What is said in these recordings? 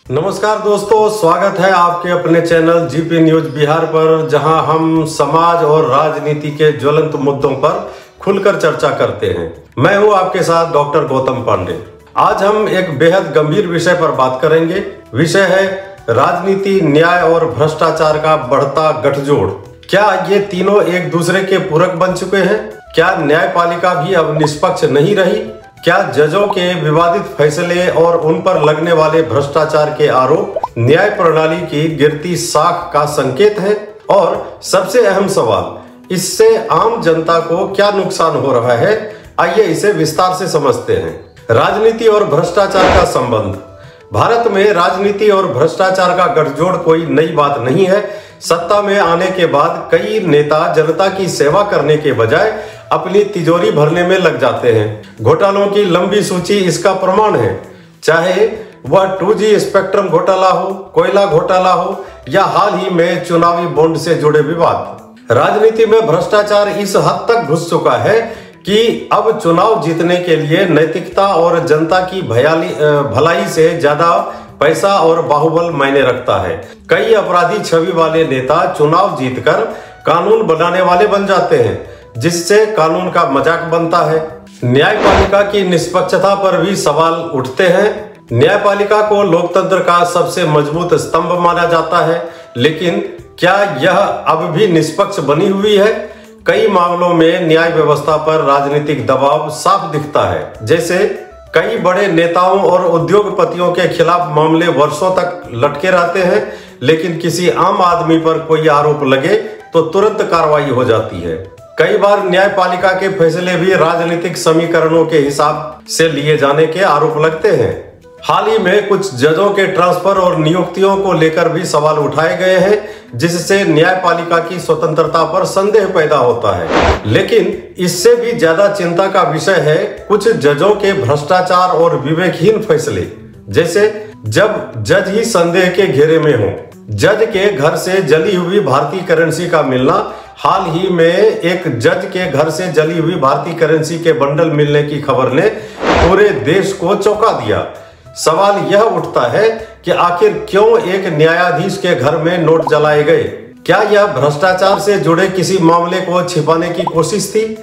नमस्कार दोस्तों, स्वागत है आपके अपने चैनल जीपी न्यूज बिहार पर, जहां हम समाज और राजनीति के ज्वलंत मुद्दों पर खुलकर चर्चा करते हैं। मैं हूं आपके साथ डॉक्टर गौतम पांडे। आज हम एक बेहद गंभीर विषय पर बात करेंगे। विषय है राजनीति, न्याय और भ्रष्टाचार का बढ़ता गठजोड़। क्या ये तीनों एक दूसरे के पूरक बन चुके हैं? क्या न्यायपालिका भी अब निष्पक्ष नहीं रही? क्या जजों के विवादित फैसले और उन पर लगने वाले भ्रष्टाचार के आरोप न्याय प्रणाली की गिरती साख का संकेत है? और सबसे अहम सवाल, इससे आम जनता को क्या नुकसान हो रहा है? आइए इसे विस्तार से समझते हैं। राजनीति और भ्रष्टाचार का संबंध। भारत में राजनीति और भ्रष्टाचार का गठजोड़ कोई नई बात नहीं है। सत्ता में आने के बाद कई नेता जनता की सेवा करने के बजाय अपनी तिजोरी भरने में लग जाते हैं। घोटालों की लंबी सूची इसका प्रमाण है, चाहे वह 2G स्पेक्ट्रम घोटाला हो, कोयला घोटाला हो या हाल ही में चुनावी बॉन्ड से जुड़े विवाद। राजनीति में भ्रष्टाचार इस हद तक घुस चुका है कि अब चुनाव जीतने के लिए नैतिकता और जनता की भलाई से ज्यादा पैसा और बाहुबल मायने रखता है। कई अपराधी छवि वाले नेता चुनाव जीतकर कानून बनाने वाले बन जाते हैं, जिससे कानून का मजाक बनता है। न्यायपालिका की निष्पक्षता पर भी सवाल उठते हैं। न्यायपालिका को लोकतंत्र का सबसे मजबूत स्तंभ माना जाता है, लेकिन क्या यह अब भी निष्पक्ष बनी हुई है? कई मामलों में न्याय व्यवस्था पर राजनीतिक दबाव साफ दिखता है। जैसे कई बड़े नेताओं और उद्योगपतियों के खिलाफ मामले वर्षों तक लटके रहते हैं, लेकिन किसी आम आदमी पर कोई आरोप लगे तो तुरंत कार्रवाई हो जाती है। कई बार न्यायपालिका के फैसले भी राजनीतिक समीकरणों के हिसाब से लिए जाने के आरोप लगते हैं। हाल ही में कुछ जजों के ट्रांसफर और नियुक्तियों को लेकर भी सवाल उठाए गए हैं, जिससे न्यायपालिका की स्वतंत्रता पर संदेह पैदा होता है। लेकिन इससे भी ज्यादा चिंता का विषय है कुछ जजों के भ्रष्टाचार और विवेकहीन फैसले। जैसे जब जज ही संदेह के घेरे में हो। जज के घर से जली हुई भारतीय करेंसी का मिलना। हाल ही में एक जज के घर से जली हुई भारतीय करेंसी के बंडल मिलने की खबर ने पूरे देश को चौंका दिया। सवाल यह उठता है कि आखिर क्यों एक न्यायाधीश के घर में नोट जलाए गए? क्या यह भ्रष्टाचार से जुड़े किसी मामले को छिपाने की कोशिश थी?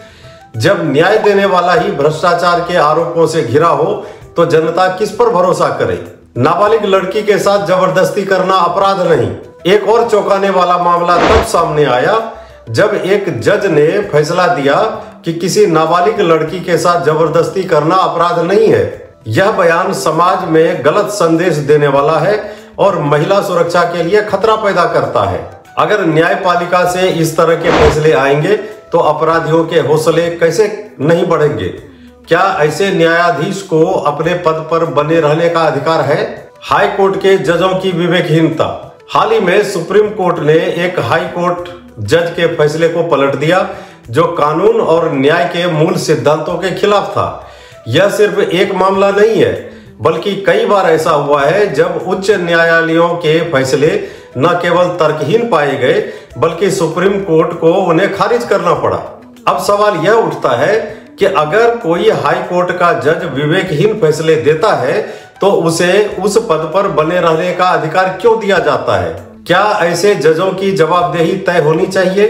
जब न्याय देने वाला ही भ्रष्टाचार के आरोपों से घिरा हो तो जनता किस पर भरोसा करे? नाबालिग लड़की के साथ जबरदस्ती करना अपराध नहीं। एक और चौंकाने वाला मामला तब सामने आया जब एक जज ने फैसला दिया कि किसी नाबालिग लड़की के साथ जबरदस्ती करना अपराध नहीं है। यह बयान समाज में गलत संदेश देने वाला है और महिला सुरक्षा के लिए खतरा पैदा करता है। अगर न्यायपालिका से इस तरह के फैसले आएंगे तो अपराधियों के हौसले कैसे नहीं बढ़ेंगे? क्या ऐसे न्यायाधीश को अपने पद पर बने रहने का अधिकार है? हाई कोर्ट के जजों की विवेकहीनता। हाल ही में सुप्रीम कोर्ट ने एक हाई कोर्ट जज के फैसले को पलट दिया, जो कानून और न्याय के मूल सिद्धांतों के खिलाफ था। यह सिर्फ एक मामला नहीं है, बल्कि कई बार ऐसा हुआ है जब उच्च न्यायालयों के फैसले न केवल तर्कहीन पाए गए, बल्कि सुप्रीम कोर्ट को उन्हें खारिज करना पड़ा। अब सवाल यह उठता है कि अगर कोई हाई कोर्ट का जज विवेकहीन फैसले देता है तो उसे उस पद पर बने रहने का अधिकार क्यों दिया जाता है? क्या ऐसे जजों की जवाबदेही तय होनी चाहिए?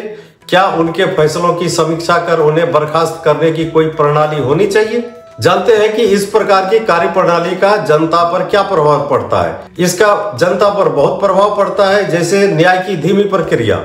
क्या उनके फैसलों की समीक्षा कर उन्हें बर्खास्त करने की कोई प्रणाली होनी चाहिए? जानते हैं कि इस प्रकार की कार्यप्रणाली का जनता पर क्या प्रभाव पड़ता है। इसका जनता पर बहुत प्रभाव पड़ता है। जैसे न्याय की धीमी प्रक्रिया।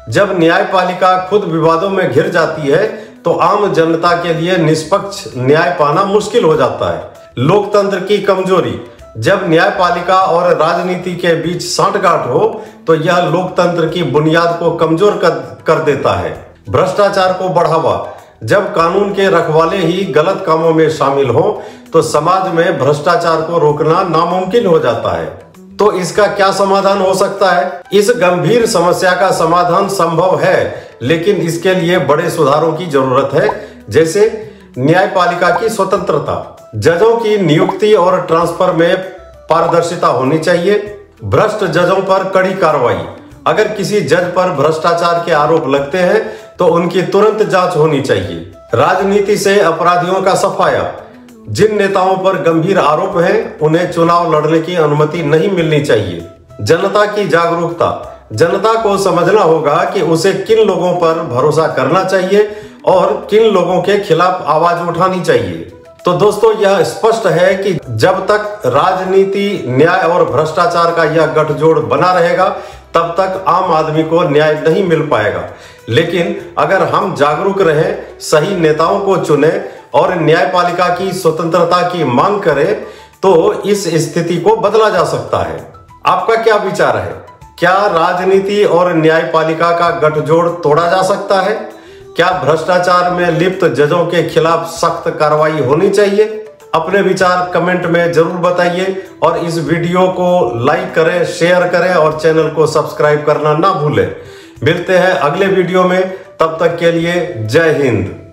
जब न्यायपालिका खुद विवादों में घिर जाती है तो आम जनता के लिए निष्पक्ष न्याय पाना मुश्किल हो जाता है। लोकतंत्र की कमजोरी। जब न्यायपालिका और राजनीति के बीच सांठगांठ हो तो यह लोकतंत्र की बुनियाद को कमजोर कर देता है। भ्रष्टाचार को बढ़ावा। जब कानून के रखवाले ही गलत कामों में शामिल हो तो समाज में भ्रष्टाचार को रोकना नामुमकिन हो जाता है। तो इसका क्या समाधान हो सकता है? इस गंभीर समस्या का समाधान संभव है, लेकिन इसके लिए बड़े सुधारों की जरूरत है। जैसे न्यायपालिका की स्वतंत्रता। जजों की नियुक्ति और ट्रांसफर में पारदर्शिता होनी चाहिए। भ्रष्ट जजों पर कड़ी कार्रवाई। अगर किसी जज पर भ्रष्टाचार के आरोप लगते हैं तो उनकी तुरंत जांच होनी चाहिए। राजनीति से अपराधियों का सफाया। जिन नेताओं पर गंभीर आरोप हैं, उन्हें चुनाव लड़ने की अनुमति नहीं मिलनी चाहिए। जनता की जागरूकता। जनता को समझना होगा कि उसे किन लोगों पर भरोसा करना चाहिए और किन लोगों के खिलाफ आवाज उठानी चाहिए। तो दोस्तों, यह स्पष्ट है कि जब तक राजनीति, न्याय और भ्रष्टाचार का यह गठजोड़ बना रहेगा, तब तक आम आदमी को न्याय नहीं मिल पाएगा। लेकिन अगर हम जागरूक रहें, सही नेताओं को चुने और न्यायपालिका की स्वतंत्रता की मांग करें, तो इस स्थिति को बदला जा सकता है। आपका क्या विचार है? क्या राजनीति और न्यायपालिका का गठजोड़ तोड़ा जा सकता है? क्या भ्रष्टाचार में लिप्त जजों के खिलाफ सख्त कार्रवाई होनी चाहिए? अपने विचार कमेंट में जरूर बताइए और इस वीडियो को लाइक करें, शेयर करें और चैनल को सब्सक्राइब करना ना भूलें। मिलते हैं अगले वीडियो में, तब तक के लिए जय हिंद।